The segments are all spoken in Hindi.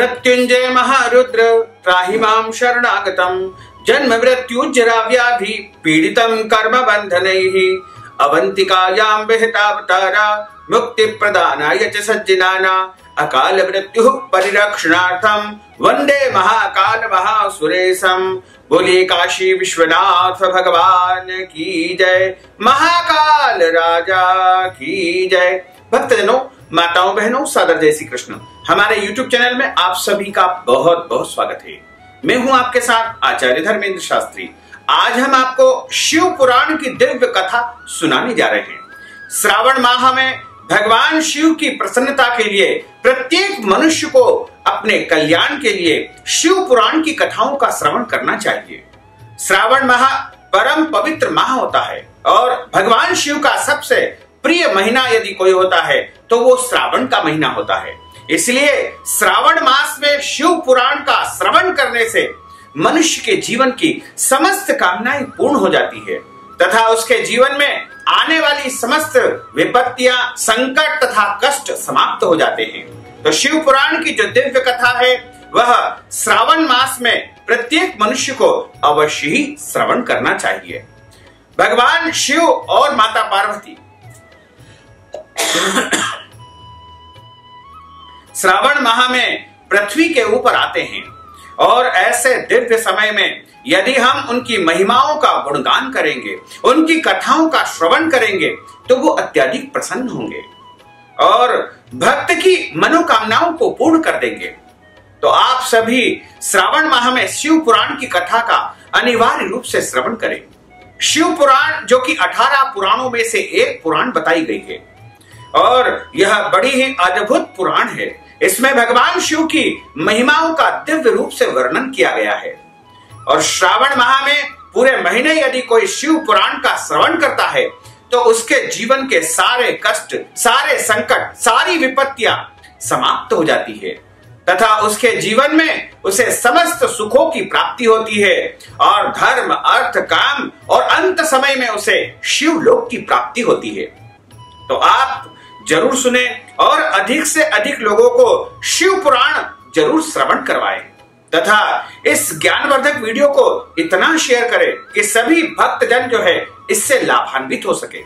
मृत्युंजय महारुद्र त्राहि मां शरणागतम् जन्म मृत्युजरा व्याधि पीडितं कर्म बंधनैः अवंतिकायां विहितावतारा मुक्ति प्रदानाय च सज्जनाना अकाल मृत्यु परिरक्षणार्थं वंदे महाकाल महासुरेशम। बोलिए काशी विश्वनाथ भगवान की जय, महाकाल राजा की जय। भक्तजनों, माताओं बहनों, सादर जय श्री कृष्ण। हमारे YouTube चैनल में आप सभी का बहुत बहुत स्वागत है। मैं हूं आपके साथ आचार्य धर्मेंद्र शास्त्री। आज हम आपको शिव पुराण की दिव्य कथा सुनाने जा रहे हैं। श्रावण माह में भगवान शिव की प्रसन्नता के लिए प्रत्येक मनुष्य को अपने कल्याण के लिए शिव पुराण की कथाओं का श्रवण करना चाहिए। श्रावण माह परम पवित्र माह होता है और भगवान शिव का सबसे प्रिय महीना यदि कोई होता है तो वो श्रावण का महीना होता है। इसलिए श्रावण मास में शिव पुराण का श्रवण करने से मनुष्य के जीवन की समस्त कामनाएं पूर्ण हो जाती है तथा उसके जीवन में आने वाली समस्त विपत्तियां, संकट तथा कष्ट समाप्त हो जाते हैं। तो शिव पुराण की जो दिव्य कथा है वह श्रावण मास में प्रत्येक मनुष्य को अवश्य ही श्रवण करना चाहिए। भगवान शिव और माता पार्वती श्रावण माह में पृथ्वी के ऊपर आते हैं और ऐसे दिव्य समय में यदि हम उनकी महिमाओं का गुणगान करेंगे, उनकी कथाओं का श्रवण करेंगे तो वो अत्यधिक प्रसन्न होंगे और भक्त की मनोकामनाओं को पूर्ण कर देंगे। तो आप सभी श्रावण माह में शिव पुराण की कथा का अनिवार्य रूप से श्रवण करें। शिव पुराण जो कि 18 पुराणों में से एक पुराण बताई गई है और यह बड़ी ही अद्भुत पुराण है। इसमें भगवान शिव की महिमाओं का दिव्य रूप से वर्णन किया गया है और श्रावण माह में पूरे महीने यदि कोई शिव पुराण का श्रवण करता है तो उसके जीवन के सारे कष्ट, सारे संकट, सारी विपत्तियां समाप्त हो जाती है तथा उसके जीवन में उसे समस्त सुखों की प्राप्ति होती है और धर्म, अर्थ, काम और अंत समय में उसे शिवलोक की प्राप्ति होती है। तो आप जरूर सुने और अधिक से अधिक लोगों को शिव पुराण जरूर श्रवण करवाएं तथा इस ज्ञानवर्धक वीडियो को इतना शेयर करें कि सभी भक्तजन जो है इससे लाभान्वित हो सके।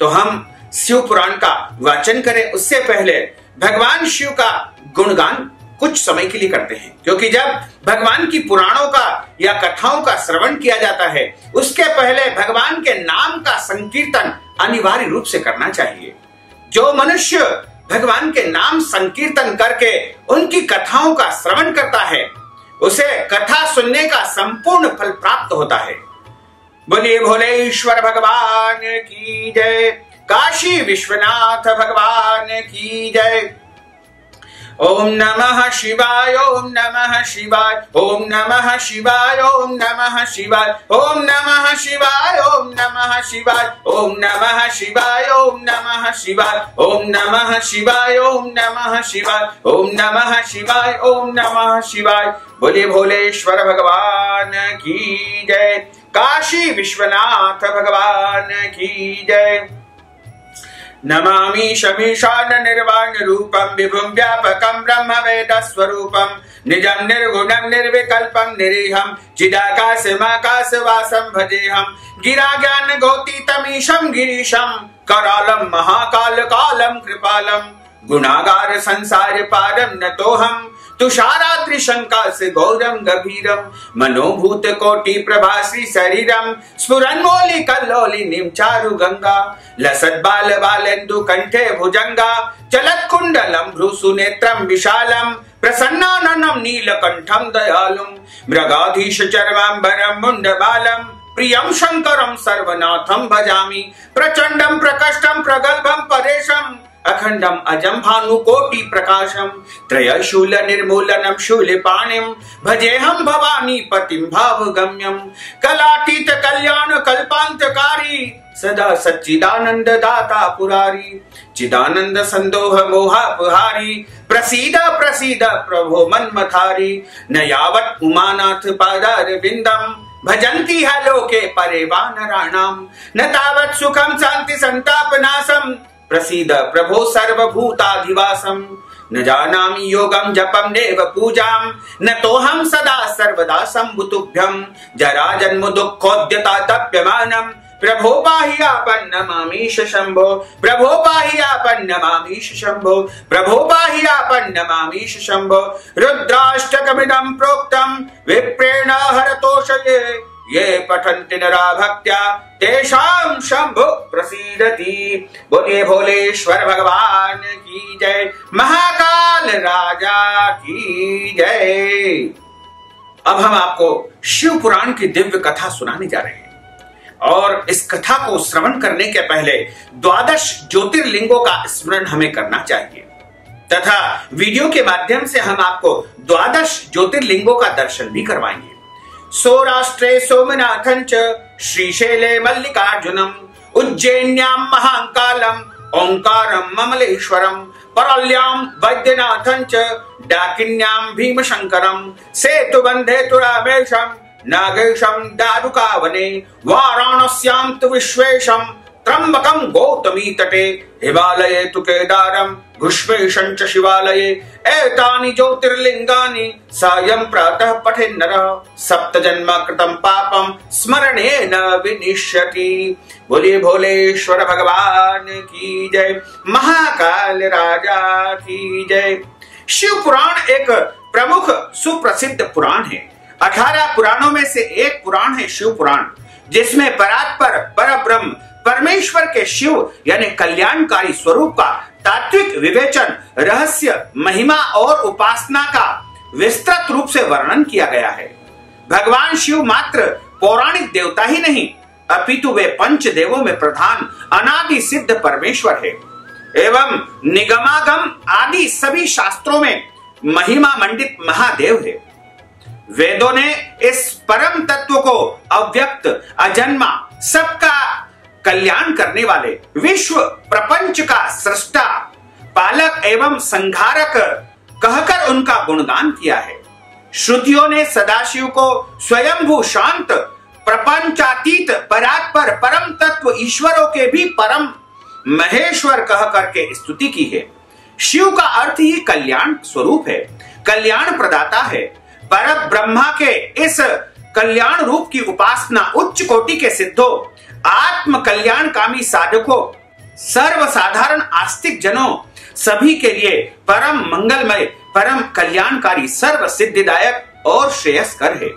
तो हम शिव पुराण का वाचन करें उससे पहले भगवान शिव का गुणगान कुछ समय के लिए करते हैं, क्योंकि जब भगवान की पुराणों का या कथाओं का श्रवण किया जाता है उसके पहले भगवान के नाम का संकीर्तन अनिवार्य रूप से करना चाहिए। जो मनुष्य भगवान के नाम संकीर्तन करके उनकी कथाओं का श्रवण करता है उसे कथा सुनने का संपूर्ण फल प्राप्त होता है। बोलिए भोलेश्वर भगवान की जय, काशी विश्वनाथ भगवान की जय। ओम नमः शिवाय, ओम नमः शिवाय, ओम नमः शिवाय, ओम नमः शिवाय, ओम नमः शिवाय, ओम नमः शिवाय, ओम नमः शिवाय, ओम नमः शिवाय, ओम नमः शिवाय, ओम नमः शिवाय, ओम नमः शिवाय, ओम नमः शिवाय। बोले भोलेश्वर भगवान की जय, काशी विश्वनाथ भगवान की जय। नमामि शमीशान निर्वाण रूपम विभुम व्यापकम ब्रह्म वेद स्वरूपम निजम निर्गुणम निर्विकल्पम निरीहम चिदाकाशमाकाश वासम भजेहम गिरा ज्ञान गौतीतमीशम गिरीशम करालम महाकाल कालम कृपालम गुणागार संसार पारम नतोहम तुषाराद्रि शंका से गौरम गभीरम मनोभूत कोटि प्रभासी शरीरम स्फुरन्मोली कल्लोली निमचारु गंगा लसत बाल बालेन्दु कंठे भुजंगा चलत कुंडलम भ्रूसु नेत्रम विशालम प्रसन्नाननम नीलकंठम दयालुम मृगाधीश चर्मांबरम मुंड बालम प्रियम शंकरम सर्वनाथम भजामि प्रचंडम प्रकष्टम प्रगल्भम परेशम अखंडम अजम भानु कोटि प्रकाशम त्रयशूल निर्मूलनम शूलपाणिम भजेहम भवानी पतिम भावगम्यम कलातीत कल्याण कल्पांतकारी सदा सच्चिदानंद दाता पुरारी चिदानंद संदोह मोहापहारी प्रसीद प्रसीद प्रभो मन्मथारी न यावत उमानाथ पादार विंदम भजन्ति है लोके परे वानराणाम न तावत सुखम शांति संताप नाशम प्रसीद प्रभो सर्वभूताधिवासम न जानामि योगम जपम देव पूजाम न तोहम सदा सर्वदा संबुतुभ्यम जरा जन्म दुःखोद्यता तप्यमानम प्रभो पाहि आपन नमामीश शंभो प्रभो पाहि आपन नमामीश शंभो प्रभो पाहि आपन नमामीश शंभो रुद्राष्टकमिदं प्रोक्तम विप्रेण हरतोषये ये पठन्ति नरा भक्त्या तेषां शंभो प्रसीदति। बोलिए भोलेश्वर भगवान की जय, महाकाल राजा की जय। अब हम आपको शिव पुराण की दिव्य कथा सुनाने जा रहे हैं और इस कथा को श्रवण करने के पहले 12 ज्योतिर्लिंगों का स्मरण हमें करना चाहिए तथा वीडियो के माध्यम से हम आपको 12 ज्योतिर्लिंगों का दर्शन भी करवाएंगे। सौराष्ट्रे सोमनाथं च श्रीशैले मल्लिकार्जुनम उज्जैन्यां महाकालम ओंकारं ममलेश्वरम परल्यां वैद्यनाथं च डाकिन्यां भीमशंकरम सेतुबंधे तु रामेशम नागेशम दारुकावने वाराणस्यां तु विश्वेशम त्र्यंबकं गौतमी तटे हिमालये तु केदारम घुष्वेशं च शिवालये एतानि ज्योतिर्लिंगानि सायं प्रातः पठेन् नरः सप्त जन्म कृतं पापं स्मरणेन विनिश्यति। बोलिए भोलेश्वर भगवान की जय, महाकाल राजा की जय। शिव पुराण एक प्रमुख सुप्रसिद्ध पुराण है। 18 पुराणों में से एक पुराण है शिव पुराण, जिसमें परात्पर परब्रह्म परमेश्वर के शिव यानी कल्याणकारी स्वरूप का तात्विक विवेचन, रहस्य, महिमा और उपासना का विस्तृत रूप से वर्णन किया गया है। भगवान शिव मात्र पौराणिक देवता ही नहीं अपितु वे पंच देवों में प्रधान अनादि सिद्ध परमेश्वर है एवं निगमागम आदि सभी शास्त्रों में महिमा मंडित महादेव है। वेदों ने इस परम तत्व को अव्यक्त, अजन्मा, सबका कल्याण करने वाले, विश्व प्रपंच का सृष्टा, पालक एवं संहारक कहकर उनका गुणगान किया है। श्रुतियों ने सदाशिव को स्वयंभू शांत प्रपंचातीत परात्पर परम तत्व ईश्वरों के भी परम महेश्वर कह करके स्तुति की है। शिव का अर्थ ही कल्याण स्वरूप है, कल्याण प्रदाता है। पर ब्रह्मा के इस कल्याण रूप की उपासना उच्च कोटि के सिद्धों, आत्म कल्याणकामी साधकों, सर्वसाधारण आस्तिक जनों सभी के लिए परम मंगलमय, परम कल्याणकारी, सर्व सिद्धिदायक और श्रेयस्कर है।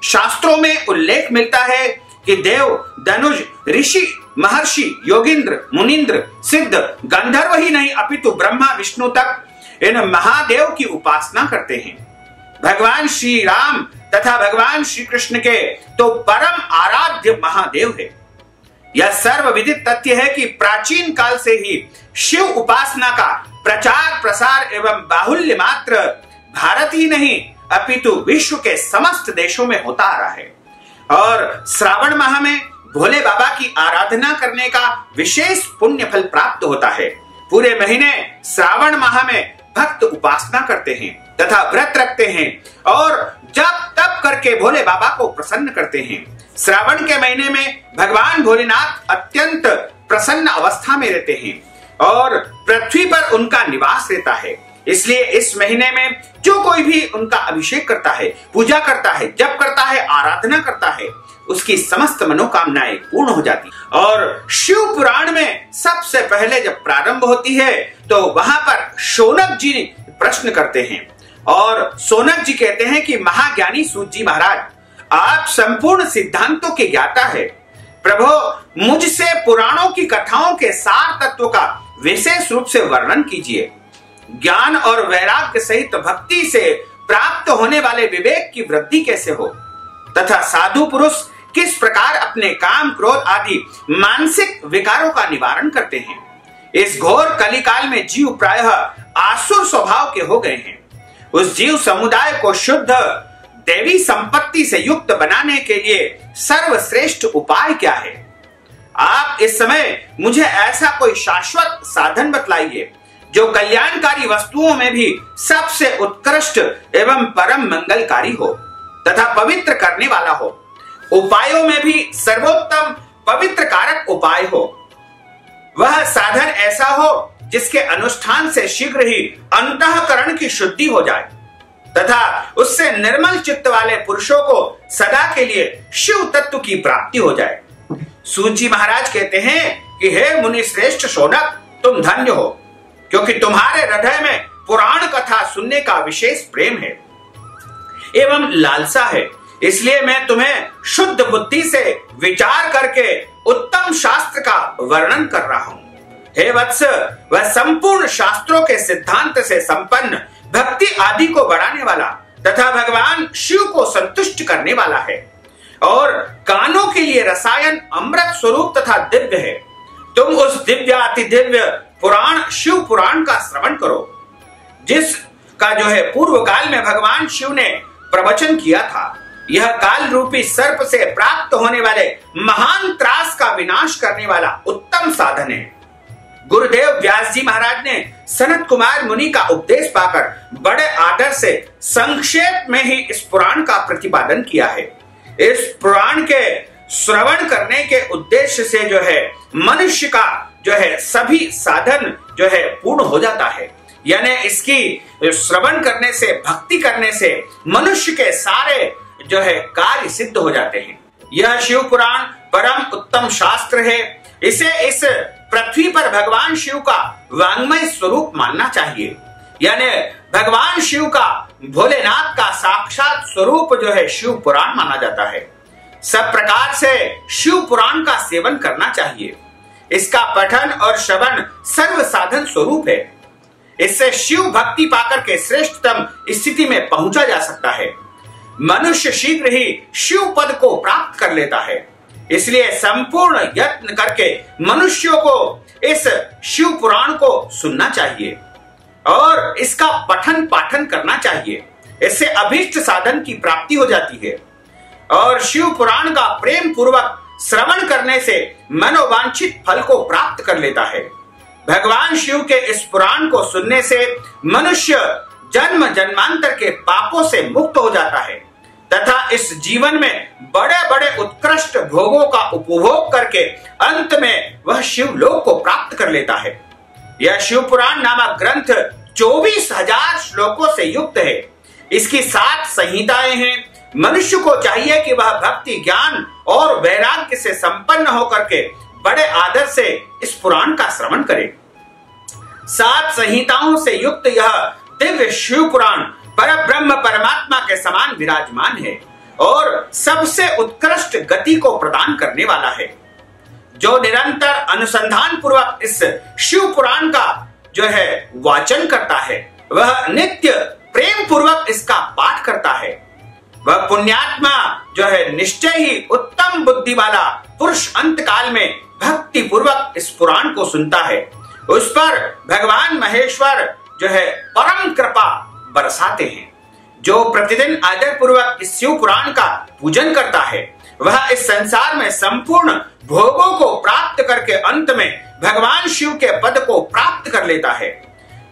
शास्त्रों में उल्लेख मिलता है कि देव, धनुष, ऋषि, महर्षि, योगिंद्र, मुनिंद्र, सिद्ध, गंधर्व ही नहीं अपितु ब्रह्मा विष्णु तक इन महादेव की उपासना करते हैं। भगवान श्री राम तथा भगवान श्री कृष्ण के तो परम आराध्य महादेव है। यह सर्वविदित तथ्य है कि प्राचीन काल से ही शिव उपासना का प्रचार प्रसार एवं बाहुल्य मात्र भारत ही नहीं अपितु विश्व के समस्त देशों में होता आ रहा है। और श्रावण माह में भोले बाबा की आराधना करने का विशेष पुण्य फल प्राप्त होता है। पूरे महीने श्रावण माह में भक्त उपासना करते हैं तथा व्रत रखते हैं और जप तप करके भोले बाबा को प्रसन्न करते हैं। श्रावण के महीने में भगवान भोलेनाथ अत्यंत प्रसन्न अवस्था में रहते हैं और पृथ्वी पर उनका निवास रहता है। इसलिए इस महीने में जो कोई भी उनका अभिषेक करता है, पूजा करता है, जप करता है, आराधना करता है, उसकी समस्त मनोकामनाएं पूर्ण हो जाती। और शिव पुराण में सबसे पहले जब प्रारंभ होती है तो वहां पर शौनक जी प्रश्न करते हैं और शौनक जी कहते हैं कि महाज्ञानी सूत जी महाराज, आप संपूर्ण सिद्धांतों के ज्ञाता है। प्रभु, मुझसे पुराणों की कथाओं के सार तत्व का विशेष रूप से वर्णन कीजिए। ज्ञान और वैराग्य सहित भक्ति से प्राप्त होने वाले विवेक की वृद्धि कैसे हो तथा साधु पुरुष किस प्रकार अपने काम, क्रोध आदि मानसिक विकारों का निवारण करते हैं। इस घोर कलिकाल में जीव प्रायः आसुर स्वभाव के हो गए हैं। उस जीव समुदाय को शुद्ध देवी संपत्ति से युक्त बनाने के लिए सर्वश्रेष्ठ उपाय क्या है? आप इस समय मुझे ऐसा कोई शाश्वत साधन बतलाइए जो कल्याणकारी वस्तुओं में भी सबसे उत्कृष्ट एवं परम मंगलकारी हो तथा पवित्र करने वाला हो, उपायों में भी सर्वोत्तम पवित्र कारक उपाय हो। वह साधन ऐसा हो जिसके अनुष्ठान से शीघ्र ही अंतःकरण की शुद्धि हो जाए तथा उससे निर्मल चित्त वाले पुरुषों को सदा के लिए शिव तत्व की प्राप्ति हो जाए। सूत जी महाराज कहते हैं कि हे मुनि श्रेष्ठ शौनक, तुम धन्य हो, क्योंकि तुम्हारे हृदय में पुराण कथा सुनने का विशेष प्रेम है एवं लालसा है। इसलिए मैं तुम्हें शुद्ध बुद्धि से विचार करके उत्तम शास्त्र का वर्णन कर रहा हूं। हे वत्स, वह संपूर्ण शास्त्रों के सिद्धांत से संपन्न, भक्ति आदि को बढ़ाने वाला तथा भगवान शिव को संतुष्ट करने वाला है और कानों के लिए रसायन अमृत स्वरूप तथा दिव्य है। तुम उस दिव्य अति दिव्य पुराण शिव पुराण का श्रवण करो, जिसका पूर्व काल में भगवान शिव ने प्रवचन किया था। यह काल रूपी सर्प से प्राप्त होने वाले महान त्रास का विनाश करने वाला उत्तम साधन है। गुरुदेव व्यास जी महाराज ने सनत कुमार मुनि का उपदेश पाकर बड़े आदर से संक्षेप में ही इस पुराण का प्रतिपादन किया है। इस पुराण के श्रवण करने के उद्देश्य से मनुष्य का सभी साधन पूर्ण हो जाता है। यानी इसकी श्रवण करने से, भक्ति करने से मनुष्य के सारे कार्य सिद्ध हो जाते हैं। यह शिव पुराण परम उत्तम शास्त्र है। इसे इस पृथ्वी पर भगवान शिव का वांग्मय स्वरूप मानना चाहिए। यानी भगवान शिव का, भोलेनाथ का साक्षात स्वरूप शिव पुराण माना जाता है। सब प्रकार से शिव पुराण का सेवन करना चाहिए। इसका पठन और श्रवण सर्व साधन स्वरूप है। इससे शिव भक्ति पाकर के श्रेष्ठतम स्थिति में पहुंचा जा सकता है। मनुष्य शीघ्र ही शिव पद को प्राप्त कर लेता है। इसलिए संपूर्ण यत्न करके मनुष्यों को इस शिव पुराण को सुनना चाहिए और इसका पठन पाठन करना चाहिए। इससे अभीष्ट साधन की प्राप्ति हो जाती है और शिव पुराण का प्रेम पूर्वक श्रवण करने से मनोवांछित फल को प्राप्त कर लेता है। भगवान शिव के इस पुराण को सुनने से मनुष्य जन्म जन्मांतर के पापों से मुक्त हो जाता है तथा इस जीवन में बड़े बड़े उत्कृष्ट भोगों का उपभोग करके अंत में वह शिव लोक को प्राप्त कर लेता है। यह शिव पुराण नामक ग्रंथ 24,000 श्लोकों से युक्त है। इसकी 7 संहिताएं हैं। मनुष्य को चाहिए कि वह भक्ति, ज्ञान और वैराग्य से संपन्न होकर के बड़े आदर से इस पुराण का श्रवण करे। 7 संहिताओं से युक्त यह दिव्य शिव पुराण परब्रह्म परमात्मा के समान विराजमान है और सबसे उत्कृष्ट गति को प्रदान करने वाला है। जो निरंतर अनुसंधान पूर्वक इस शिव पुराण का वाचन करता है, वह नित्य प्रेम पूर्वक इसका पाठ करता है। वह पुण्यात्मा निश्चय ही उत्तम बुद्धि वाला पुरुष अंत काल में भक्ति पूर्वक इस पुराण को सुनता है। उस पर भगवान महेश्वर परम कृपा बरसाते हैं। जो प्रतिदिन आदर पूर्वक इस शिव पुराण का पूजन करता है, वह इस संसार में संपूर्ण भोगों को प्राप्त करके अंत में भगवान शिव के पद को प्राप्त कर लेता है।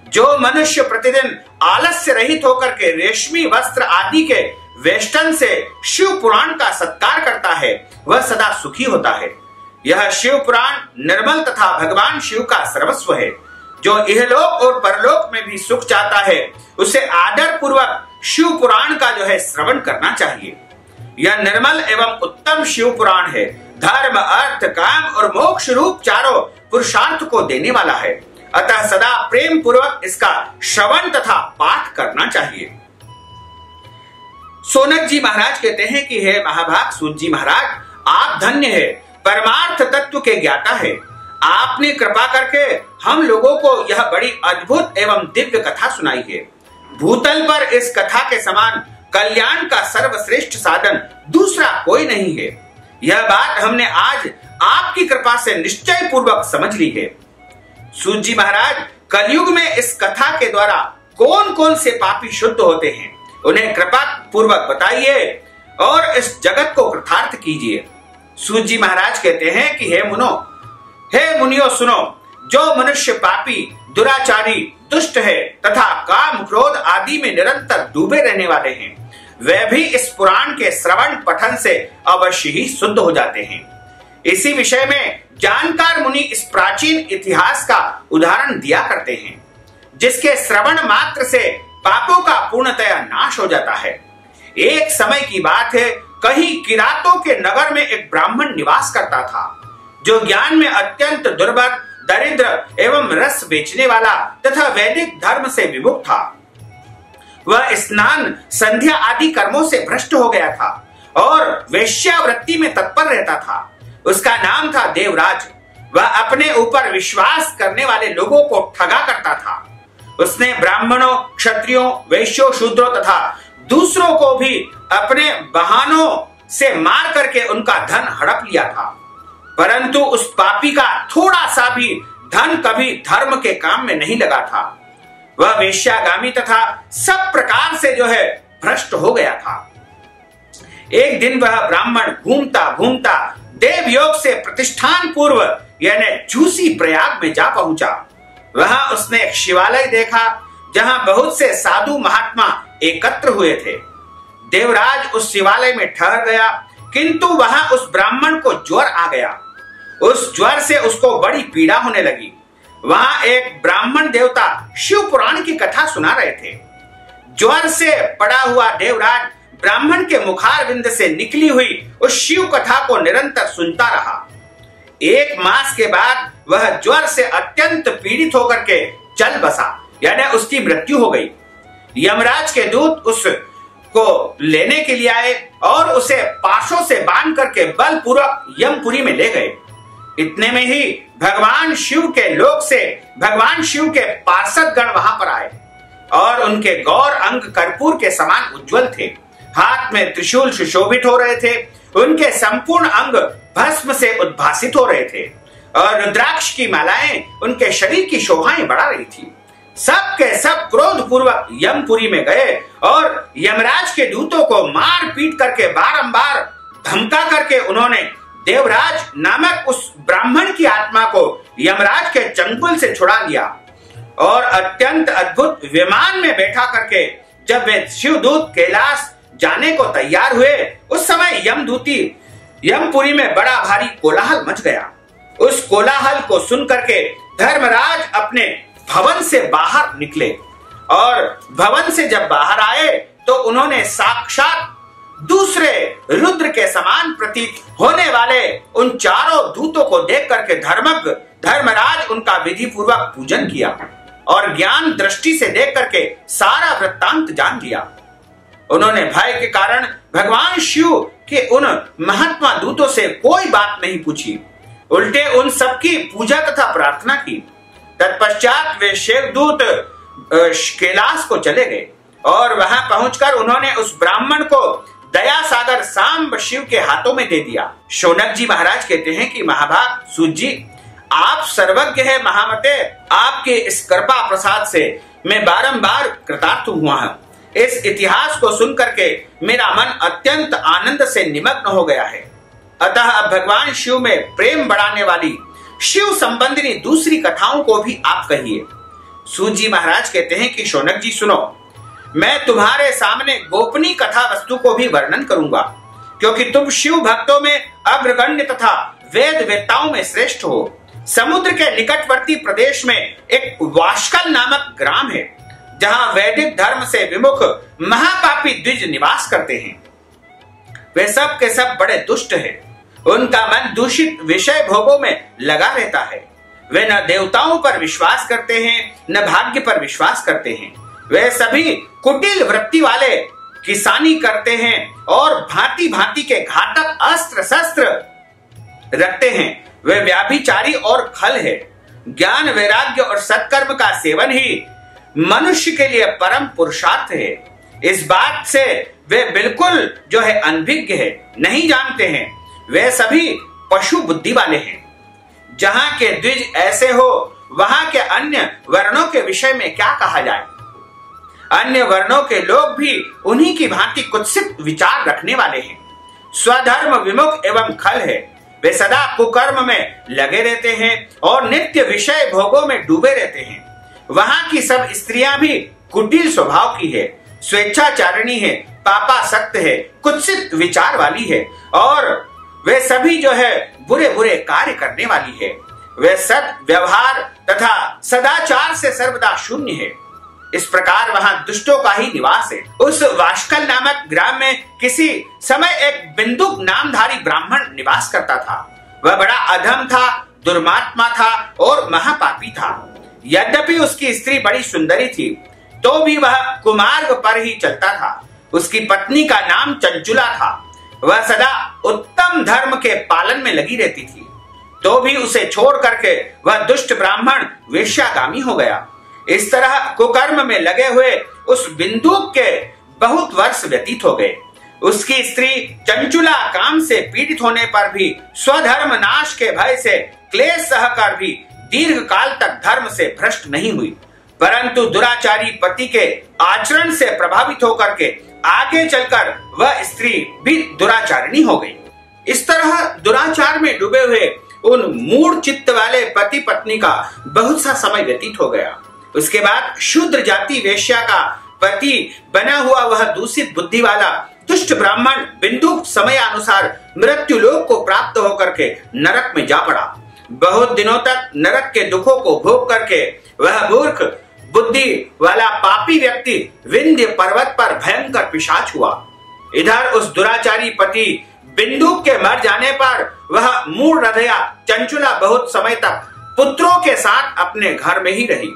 जो मनुष्य प्रतिदिन आलस्य रहित होकर के रेशमी वस्त्र आदि के वेष्टन से शिव पुराण का सत्कार करता है, वह सदा सुखी होता है। यह शिव पुराण निर्मल तथा भगवान शिव का सर्वस्व है। जो इहलोक और परलोक में भी सुख चाहता है, उसे आदर पूर्वक शिव पुराण का श्रवण करना चाहिए। यह निर्मल एवं उत्तम शिव पुराण है। धर्म, अर्थ, काम और मोक्ष रूप चारों पुरुषार्थ को देने वाला है। अतः सदा प्रेम पूर्वक इसका श्रवण तथा पाठ करना चाहिए। सोनक जी महाराज कहते हैं कि हे महाभाग सूत जी महाराज, आप धन्य है, परमार्थ तत्व के ज्ञाता है। आपने कृपा करके हम लोगों को यह बड़ी अद्भुत एवं दिव्य कथा सुनाई है। भूतल पर इस कथा के समान कल्याण का सर्वश्रेष्ठ साधन दूसरा कोई नहीं है। यह बात हमने आज आपकी कृपा से निश्चय पूर्वक समझ ली है। सूत जी महाराज, कलयुग में इस कथा के द्वारा कौन कौन से पापी शुद्ध होते हैं, उन्हें कृपा पूर्वक बताइए और इस जगत को कृतार्थ कीजिए। सूत जी महाराज कहते हैं कि हे मुनियो सुनो, जो मनुष्य पापी, दुराचारी, दुष्ट है तथा काम, क्रोध आदि में निरंतर डूबे रहने वाले हैं, वे भी इस पुराण के श्रवण पठन से अवश्य ही शुद्ध हो जाते हैं। इसी विषय में जानकार मुनि इस प्राचीन इतिहास का उदाहरण दिया करते हैं, जिसके श्रवण मात्र से पापों का पूर्णतया नाश हो जाता है। एक समय की बात है, कहीं किरातों के नगर में एक ब्राह्मण निवास करता था, जो ज्ञान में अत्यंत दुर्बल, दरिद्र एवं रस बेचने वाला तथा वैदिक धर्म से विमुख था। वह स्नान, संध्या आदि कर्मों से भ्रष्ट हो गया था और वेश्यावृत्ति में तत्पर रहता था। उसका नाम था देवराज। वह अपने ऊपर विश्वास करने वाले लोगों को ठगा करता था। उसने ब्राह्मणों, क्षत्रियों, वैश्यों, शूद्रों तथा दूसरों को भी अपने बहानों से मार करके उनका धन हड़प लिया था, परंतु उस पापी का थोड़ा सा भी धन कभी धर्म के काम में नहीं लगा था। वह वेश्यागामी तथा सब प्रकार से भ्रष्ट हो गया था। एक दिन वह ब्राह्मण घूमता घूमता देवयोग से प्रतिष्ठान पूर्व यानी झूसी प्रयाग में जा पहुंचा। वहां उसने एक शिवालय देखा, जहां बहुत से साधु महात्मा एकत्र हुए थे। देवराज उस शिवालय में ठहर गया, किंतु वहां उस ब्राह्मण को ज्वर आ गया। उस ज्वर से उसको बड़ी पीड़ा होने लगी। वहां एक ब्राह्मण देवता शिव पुराण की कथा सुना रहे थे। ज्वर से पड़ा हुआ देवराज ब्राह्मण के मुखारविंद से निकली हुई उस शिव कथा को निरंतर सुनता रहा। 1 मास के बाद वह ज्वर से अत्यंत पीड़ित होकर के चल बसा, यानी उसकी मृत्यु हो गई। यमराज के दूत उसको लेने के लिए आए और उसे पाशों से बांध करके बलपूर्वक यमपुरी में ले गए। इतने में ही भगवान शिव के लोक से भगवान शिव के पार्षद गण वहां पर आए और उनके गौर अंग कर्पूर के समान उज्जवल थे। हाथ में त्रिशूल सुशोभित हो रहे थे। उनके संपूर्ण अंग भस्म से उद्भासित हो रहे थे और रुद्राक्ष की मालाएं उनके शरीर की शोभाएं बढ़ा रही थी। सब के सब क्रोध पूर्वक यमपुरी में गए और यमराज के दूतों को मार पीट करके बारंबार धमका करके उन्होंने देवराज नामक उस ब्राह्मण की आत्मा को यमराज के चंगुल से छुड़ा लिया और अत्यंत अद्भुत विमान में बैठा करके जब वे शिवदूत कैलाश जाने को तैयार हुए, उस समय यमदूती यमपुरी में बड़ा भारी कोलाहल मच गया। उस कोलाहल को सुन करके धर्मराज अपने भवन से बाहर निकले और भवन से जब बाहर आए तो उन्होंने साक्षात दूसरे रुद्र के समान प्रतीत होने वाले उन चारों दूतों को देख करके धर्मज्ञ धर्मराज उनका विधि पूर्वक पूजन किया और ज्ञान दृष्टि से देख करके सारा वृत्तांत जान लिया। उन्होंने भय के कारण भगवान शिव के उन महात्मा दूतों से कोई बात नहीं पूछी, उल्टे उन सबकी पूजा तथा प्रार्थना की। तत्पश्चात वे शिवदूत कैलाश को चले गए और वहां पहुंचकर उन्होंने उस ब्राह्मण को दया सागर सांब शिव के हाथों में दे दिया। शौनक जी महाराज कहते हैं कि महाभाग सूत जी, आप सर्वज्ञ है महामते, आपके इस कृपा प्रसाद से मैं बारंबार कृतार्थ हुआ हूं। इस इतिहास को सुनकर के मेरा मन अत्यंत आनंद से निमग्न हो गया है। अतः अब भगवान शिव में प्रेम बढ़ाने वाली शिव संबंधी दूसरी कथाओं को भी आप कहिए। सूत जी महाराज कहते हैं कि शौनक जी सुनो, मैं तुम्हारे सामने गोपनीय कथा वस्तु को भी वर्णन करूंगा, क्योंकि तुम शिव भक्तों में अग्रगण्य तथा वेद वेत्ताओं में श्रेष्ठ हो। समुद्र के निकटवर्ती प्रदेश में एक वाशकल नामक ग्राम है, जहां वैदिक धर्म से विमुख महापापी द्विज निवास करते हैं। वे सब के सब बड़े दुष्ट हैं। उनका मन दूषित विषय भोगों में लगा रहता है। वे न देवताओं पर विश्वास करते हैं, न भाग्य पर विश्वास करते हैं। वे सभी कुटिल वृत्ति वाले किसानी करते हैं और भांति भांति के घातक अस्त्र शस्त्र रखते हैं। वे व्याभिचारी और खल है। ज्ञान, वैराग्य और सत्कर्म का सेवन ही मनुष्य के लिए परम पुरुषार्थ है। इस बात से वे बिल्कुल अनभिज्ञ है, नहीं जानते हैं। वे सभी पशु बुद्धि वाले हैं। जहां के द्विज ऐसे हो, वहां के अन्य वर्णों के विषय में क्या कहा जाए। अन्य वर्णों के लोग भी उन्हीं की भांति कुत्सित विचार रखने वाले हैं। स्वधर्म विमुख एवं खल है। वे सदा कुकर्म में लगे रहते हैं और नित्य विषय भोगों में डूबे रहते हैं। वहां की सब स्त्रियां भी कुटिल स्वभाव की है, स्वेच्छाचारिणी है, पापासक्त है, कुत्सित विचार वाली है और वे सभी जो है बुरे बुरे कार्य करने वाली है। वे सद व्यवहार तथा सदाचार से सर्वदा शून्य है। इस प्रकार वहां दुष्टों का ही निवास है। उस वाशकल नामक ग्राम में किसी समय एक बिंदुक नामधारी ब्राह्मण निवास करता था। वह बड़ा अधम था, दुर्मात्मा था और महापापी था। यद्यपि उसकी स्त्री बड़ी सुंदरी थी तो भी वह कुमार्ग पर ही चलता था। उसकी पत्नी का नाम चंचुला था। वह सदा उत्तम धर्म के पालन में लगी रहती थी, तो भी उसे छोड़ करके वह दुष्ट ब्राह्मण वेश्यागामी हो गया। इस तरह कुकर्म में लगे हुए उस बिंदुक के बहुत वर्ष व्यतीत हो गए। उसकी स्त्री चंचुला काम से पीड़ित होने पर भी स्वधर्म नाश के भय से क्लेश सहकर भी दीर्घ काल तक धर्म से भ्रष्ट नहीं हुई, परंतु दुराचारी पति के आचरण से प्रभावित होकर के आगे चलकर वह स्त्री भी दुराचारिणी हो गई। इस तरह दुराचार में डूबे हुए उन मूढ़ चित्त वाले पति पत्नी का बहुत सा समय व्यतीत हो गया। उसके बाद शूद्र जाति वेश्या का पति बना हुआ वह दूषित बुद्धि वाला दुष्ट ब्राह्मण बिंदु समयानुसार मृत्यु लोक को प्राप्त होकर के नरक में जा पड़ा। बहुत दिनों तक नरक के दुखों को भोग करके वह मूर्ख बुद्धि वाला पापी व्यक्ति विंध्य पर्वत पर भयंकर पिशाच हुआ। इधर उस दुराचारी पति बिंदु के मर जाने पर वह मूढ़ हृदया चंचुला बहुत समय तक पुत्रों के साथ अपने घर में ही रही।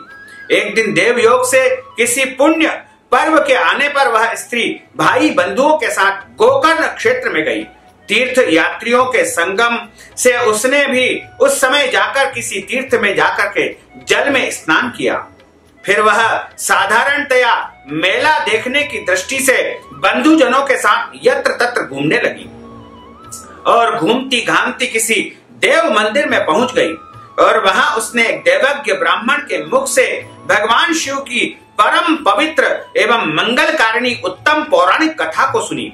एक दिन देवयोग से किसी पुण्य पर्व के आने पर वह स्त्री भाई बंधुओं के साथ गोकर्ण क्षेत्र में गई। तीर्थ यात्रियों के संगम से उसने भी उस समय जाकर किसी तीर्थ में जाकर के जल में स्नान किया। फिर वह साधारणतया मेला देखने की दृष्टि से बंधुजनों के साथ यत्र तत्र घूमने लगी और घूमती घामती किसी देव मंदिर में पहुंच गई और वहां उसने एक देवज्ञ ब्राह्मण के मुख से भगवान शिव की परम पवित्र एवं मंगलकारिणी उत्तम पौराणिक कथा को सुनी।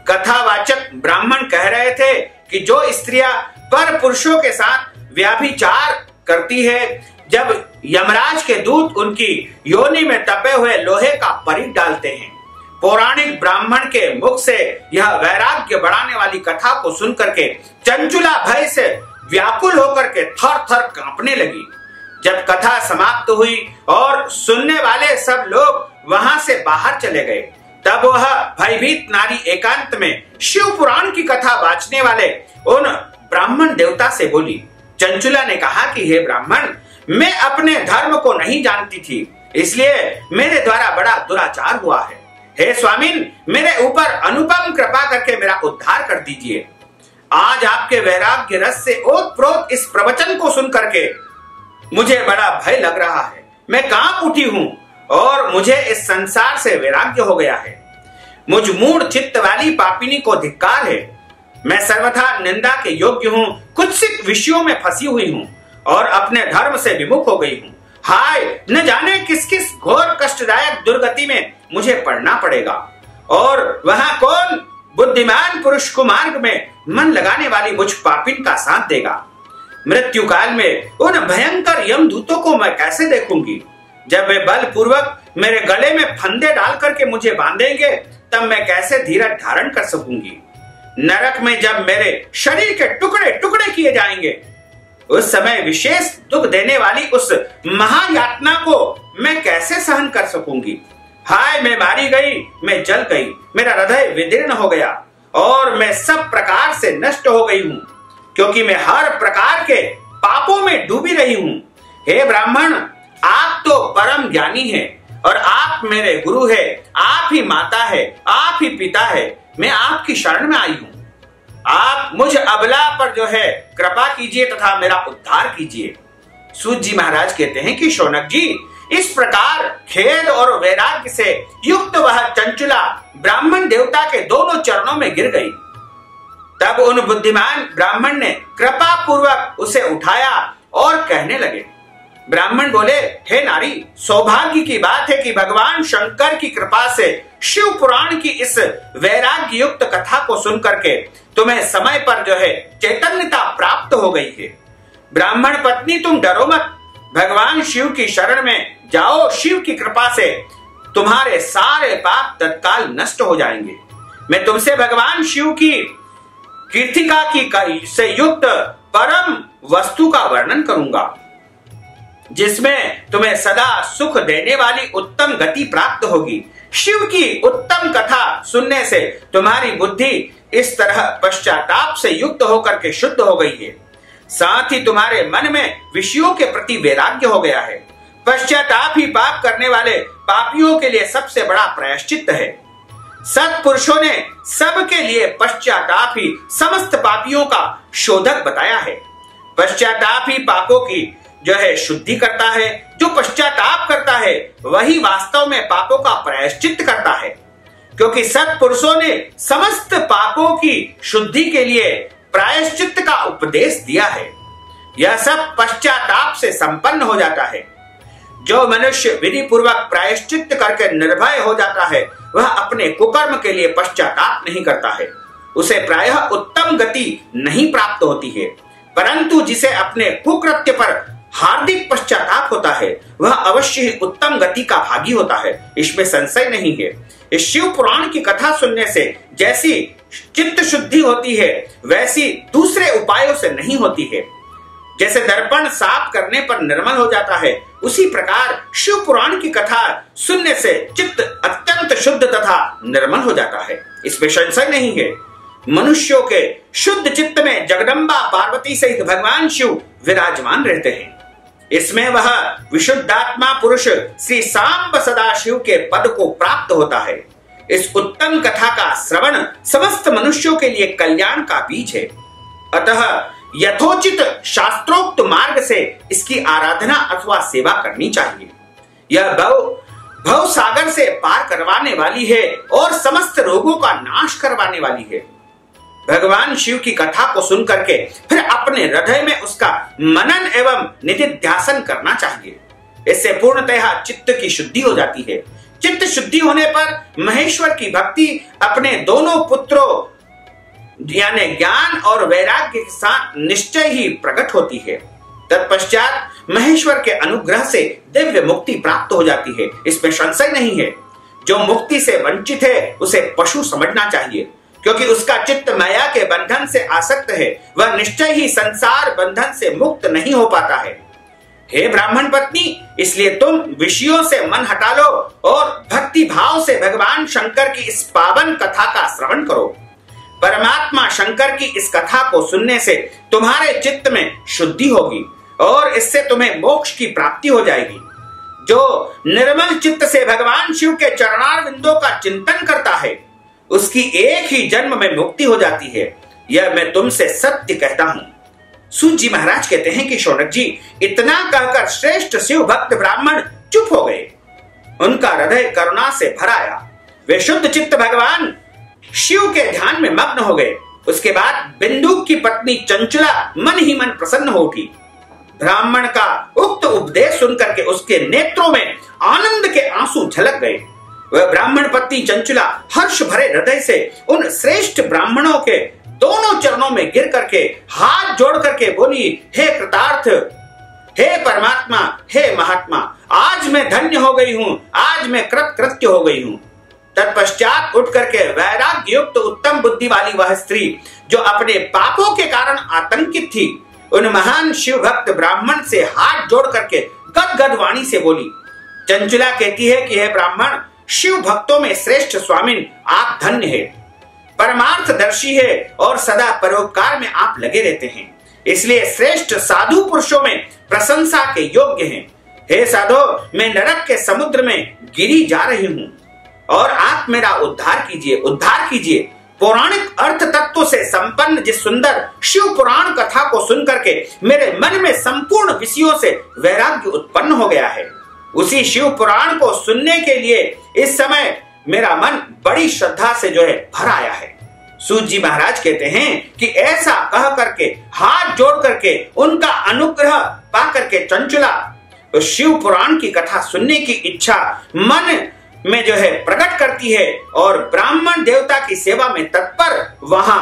कथावाचक ब्राह्मण कह रहे थे कि जो स्त्रियां पर पुरुषों के साथ व्याभिचार करती है, जब यमराज के दूत उनकी योनि में तपे हुए लोहे का परीख डालते हैं। पौराणिक ब्राह्मण के मुख से यह वैराग्य बढ़ाने वाली कथा को सुन करके चंचुला भय से व्याकुल होकर के थर थर कांपने लगी। जब कथा समाप्त हुई और सुनने वाले सब लोग वहां से बाहर चले गए, तब वह भयभीत नारी एकांत में शिव पुराण की कथा बांचने वाले उन ब्राह्मण देवता से बोली। चंचुला ने कहा कि हे ब्राह्मण, मैं अपने धर्म को नहीं जानती थी, इसलिए मेरे द्वारा बड़ा दुराचार हुआ है। हे स्वामिन, मेरे ऊपर अनुपम कृपा करके मेरा उद्धार कर दीजिए। आज आपके वैराग्य रस से ओतप्रोत इस प्रवचन को सुन करके मुझे बड़ा भय लग रहा है। मैं कांप उठी हूं और मुझे इस संसार से वैराग्य हो गया है। मुझ मूढ़ चित्त वाली पापिनी को धिक्कार है। मैं सर्वथा निंदा के योग्य हूं, कुत्सित विषयों में फंसी हुई हूं और अपने धर्म से विमुख हो गई हूं। हाय, न जाने किस किस घोर कष्टदायक दुर्गति में मुझे पड़ना पड़ेगा और वहां कौन बुद्धिमान पुरुष कुमार्ग में मन लगाने वाली मुझ पापिन का साथ देगा। मृत्यु काल में उन भयंकर यमदूतों को मैं कैसे देखूंगी। जब वे बलपूर्वक मेरे गले में फंदे डाल करके मुझे बांधेंगे, तब मैं कैसे धीरज धारण कर सकूंगी। नरक में जब मेरे शरीर के टुकड़े टुकड़े किए जाएंगे, उस समय विशेष दुख देने वाली उस महायातना को मैं कैसे सहन कर सकूंगी। हाय, मैं मारी गई, मैं जल गई, मेरा हृदय विदीर्ण हो गया और मैं सब प्रकार से नष्ट हो गई हूं, क्योंकि मैं हर प्रकार के पापों में डूबी रही हूं। हे ब्राह्मण, आप तो परम ज्ञानी हैं और आप मेरे गुरु हैं, आप ही माता है, आप ही पिता है। मैं आपकी शरण में आई हूं। आप मुझ अबला पर जो है कृपा कीजिए तथा मेरा उद्धार कीजिए। सूत जी महाराज कहते हैं कि शौनक जी, इस प्रकार खेद और वैराग्य से युक्त वह चंचुला ब्राह्मण देवता के दोनों चरणों में गिर गई। तब उन बुद्धिमान ब्राह्मण ने कृपा पूर्वक उसे उठाया और कहने लगे। ब्राह्मण बोले, हे नारी, सौभाग्य की बात है कि भगवान शंकर की कृपा से शिव पुराण की इस वैराग्य युक्त कथा को सुन करके तुम्हें समय पर जो है चैतन्यता प्राप्त हो गई है। ब्राह्मण पत्नी, तुम डरो मत, भगवान शिव की शरण में जाओ। शिव की कृपा से तुम्हारे सारे पाप तत्काल नष्ट हो जाएंगे। मैं तुमसे भगवान शिव की कीर्तिका की से युक्त परम वस्तु का वर्णन करूंगा, जिसमें तुम्हें सदा सुख देने वाली उत्तम गति प्राप्त होगी। शिव की उत्तम कथा सुनने से तुम्हारी बुद्धि इस तरह पश्चाताप से युक्त होकर के शुद्ध हो गई है, साथ ही तुम्हारे मन में विषयों के प्रति वैराग्य हो गया है। पश्चाताप ही पाप करने वाले पापियों के लिए सबसे बड़ा प्रायश्चित है। सत्पुरुषों ने सबके लिए पश्चाताप ही समस्त पापियों का शोधक बताया है। पश्चाताप ही पापों की जो है शुद्धि करता है। जो पश्चाताप करता है वही वास्तव में पापों का प्रायश्चित करता है, क्योंकि सत्पुरुषों ने समस्त पापों की शुद्धि के लिए प्रायश्चित का उपदेश दिया है। यह सब पश्चाताप से संपन्न हो जाता है। जो मनुष्य विधि पूर्वक प्रायश्चित करके निर्भय हो जाता है, वह अपने कुकर्म के लिए पश्चाताप नहीं करता है। उसे प्रायः उत्तम गति नहीं प्राप्त होती है, परंतु जिसे अपने कुकृत्य पर हार्दिक पश्चाताप होता है, वह अवश्य ही उत्तम गति का भागी होता है, इसमें संशय नहीं है। इस शिव पुराण की कथा सुनने से जैसी चित्त शुद्धि होती है, वैसी दूसरे उपायों से नहीं होती है। जैसे दर्पण साफ करने पर निर्मल हो जाता है, उसी प्रकार शिव पुराण की कथा सुनने से चित्त अत्यंत शुद्ध तथा निर्मल हो जाता है, इसमें संशय नहीं है। मनुष्यों के शुद्ध चित्त में जगदम्बा पार्वती सहित भगवान शिव विराजमान रहते हैं। इसमें वह विशुद्धात्मा पुरुष श्री सांब सदाशिव के पद को प्राप्त होता है। इस उत्तम कथा का श्रवण समस्त मनुष्यों के लिए कल्याण का बीज है। अतः यथोचित शास्त्रोक्त मार्ग से इसकी आराधना अथवा सेवा करनी चाहिए। यह भव सागर से पार करवाने वाली है और समस्त रोगों का नाश करवाने वाली है। भगवान शिव की कथा को सुन करके फिर अपने हृदय में उसका मनन एवं निधिध्यासन करना चाहिए। इससे पूर्णतः चित्त की शुद्धि हो जाती है। चित्त शुद्धि होने पर महेश्वर की भक्ति अपने दोनों पुत्रों यानी ज्ञान और वैराग्य के साथ निश्चय ही प्रकट होती है। तत्पश्चात महेश्वर के अनुग्रह से दिव्य मुक्ति प्राप्त हो जाती है, इसमें संशय नहीं है। जो मुक्ति से वंचित है उसे पशु समझना चाहिए, क्योंकि उसका चित्त माया के बंधन से आसक्त है, वह निश्चय ही संसार बंधन से मुक्त नहीं हो पाता है। हे ब्राह्मण पत्नी, इसलिए तुम विषयों से मन हटा लो और भक्ति भाव से भगवान शंकर की इस पावन कथा का श्रवण करो। परमात्मा शंकर की इस कथा को सुनने से तुम्हारे चित्त में शुद्धि होगी और इससे तुम्हें मोक्ष की प्राप्ति हो जाएगी। जो निर्मल चित्त से भगवान शिव के चरणारविंदों का चिंतन करता है, उसकी एक ही जन्म में मुक्ति हो जाती है। यह मैं तुमसे सत्य कहता हूं। सूत जी महाराज कहते हैं कि शौनक जी, इतना कहकर श्रेष्ठ शिव भक्त ब्राह्मण चुप हो गए। उनका हृदय करुणा से भर आया। वे शुद्ध चित्त भगवान शिव के ध्यान में मग्न हो गए। उसके बाद बिंदुक की पत्नी चंचला मन ही मन प्रसन्न हो उठी। ब्राह्मण का उक्त उपदेश सुनकर के उसके नेत्रों में आनंद के आंसू झलक गए। वह ब्राह्मण पत्नी चंचला हर्ष भरे हृदय से उन श्रेष्ठ ब्राह्मणों के दोनों चरणों में गिर करके हाथ जोड़ करके बोली, हे कृतार्थ, हे परमात्मा, हे महात्मा, आज मैं धन्य हो गई हूं, आज मैं कृतकृत्य हो गई हूं। तत्पश्चात उठ करके वैराग्य युक्त उत्तम बुद्धि वाली वह स्त्री, जो अपने पापों के कारण आतंकित थी, उन महान शिव भक्त ब्राह्मण से हाथ जोड़ करके गदगद वाणी से बोली। चंचला कहती है कि हे ब्राह्मण, शिव भक्तों में श्रेष्ठ स्वामिन, आप धन्य है, परमार्थदर्शी है और सदा परोपकार में आप लगे रहते हैं, इसलिए श्रेष्ठ साधु पुरुषों में प्रशंसा के योग्य हैं। हे साधो, मैं नरक के समुद्र में गिरी जा रही हूं और आप मेरा उद्धार कीजिए, उद्धार कीजिए। पौराणिक अर्थ तत्व से संपन्न जिस सुंदर शिव पुराण कथा को सुनकर के मेरे मन में संपूर्ण विषयों से वैराग्य उत्पन्न हो गया है। उसी शिव पुराण को सुनने के लिए इस समय मेरा मन बड़ी श्रद्धा से जो है भर आया है। सूत जी महाराज कहते हैं कि ऐसा कह करके हाथ जोड़ करके उनका अनुग्रह पा करके चंचला तो शिव पुराण की कथा सुनने की इच्छा मन में जो है प्रकट करती है और ब्राह्मण देवता की सेवा में तत्पर वहां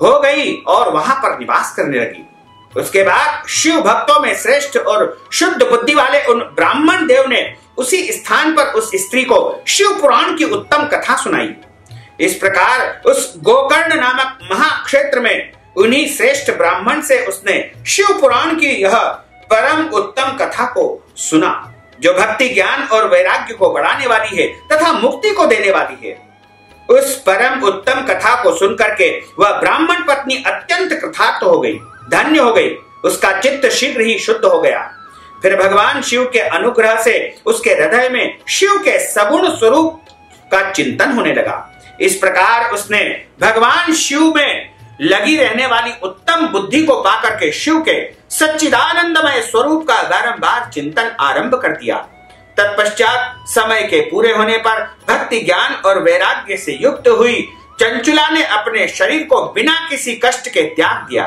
हो गई और वहां पर निवास करने लगी। उसके बाद शिव भक्तों में श्रेष्ठ और शुद्ध बुद्धि वाले उन ब्राह्मण देव ने उसी स्थान पर उस स्त्री को शिव पुराण की उत्तम कथा सुनाई। इस प्रकार उस गोकर्ण नामक महाक्षेत्र में उन्हीं श्रेष्ठ ब्राह्मण से उसने शिव पुराण की यह परम उत्तम कथा को सुना, जो भक्ति ज्ञान और वैराग्य को बढ़ाने वाली है तथा मुक्ति को देने वाली है। उस परम उत्तम कथा को सुनकर के वह ब्राह्मण पत्नी अत्यंत कृतार्थ हो गई, धन्य हो गई। उसका चित्त शीघ्र ही शुद्ध हो गया। फिर भगवान शिव के अनुग्रह से उसके हृदय में शिव के सगुण स्वरूप का चिंतन होने लगा। इस प्रकार उसने भगवान शिव में लगी रहने वाली उत्तम बुद्धि को पाकर के शिव के सच्चिदानंदमय स्वरूप का बारंबार चिंतन आरंभ कर दिया। तत्पश्चात समय के पूरे होने पर भक्ति ज्ञान और वैराग्य से युक्त हुई चंचुला ने अपने शरीर को बिना किसी कष्ट के त्याग दिया।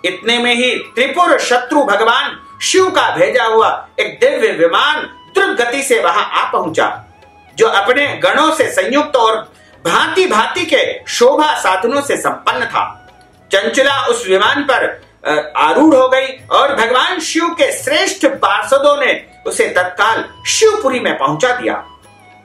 इतने में ही त्रिपुर शत्रु भगवान शिव का भेजा हुआ एक दिव्य विमान द्रुत गति से वहां आ पहुंचा, जो अपने गणों से संयुक्त और भांति भांति के शोभा साधनों से संपन्न था। चंचुला उस विमान पर आरूढ़ हो गई और भगवान शिव के श्रेष्ठ पार्षदों ने उसे तत्काल शिवपुरी में पहुंचा दिया।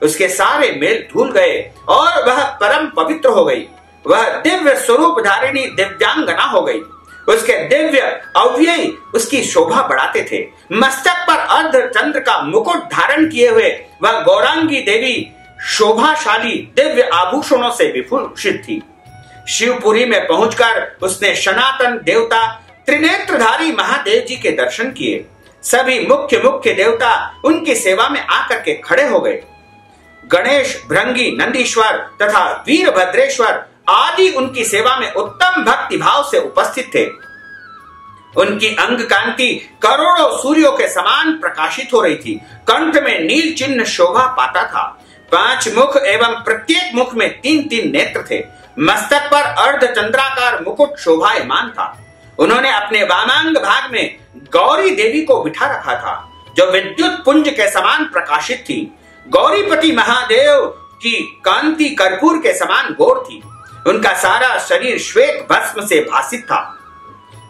उसके सारे मेल धुल गए और वह परम पवित्र हो गई। वह दिव्य स्वरूप धारिणी दिव्यांगना हो गई। उसके दिव्य अव्यय उसकी शोभा बढ़ाते थे। मस्तक पर अर्धचंद्र का मुकुट धारण किए हुए वह गौरांगी देवी शोभाशाली दिव्य आभूषणों से विभूषित थी। शिवपुरी में पहुंचकर उसने सनातन देवता त्रिनेत्रधारी महादेव जी के दर्शन किए। सभी मुख्य मुख्य देवता उनकी सेवा में आकर के खड़े हो गए। गणेश, भृंगी, नंदीश्वर तथा वीरभद्रेश्वर आदि उनकी सेवा में उत्तम भक्ति भाव से उपस्थित थे। उनकी अंग कांति करोड़ों सूर्यों के समान प्रकाशित हो रही थी। कंठ में नील चिन्ह शोभा पाता था। 5 मुख एवं प्रत्येक मुख में 3-3 नेत्र थे। मस्तक पर अर्धचंद्राकार मुकुट शोभायमान था। उन्होंने अपने वामांग भाग में गौरी देवी को बिठा रखा था, जो विद्युत पुंज के समान प्रकाशित थी। गौरीपति महादेव की कांति कर्पूर के समान गौर थी। उनका सारा शरीर श्वेत भस्म से भासित था।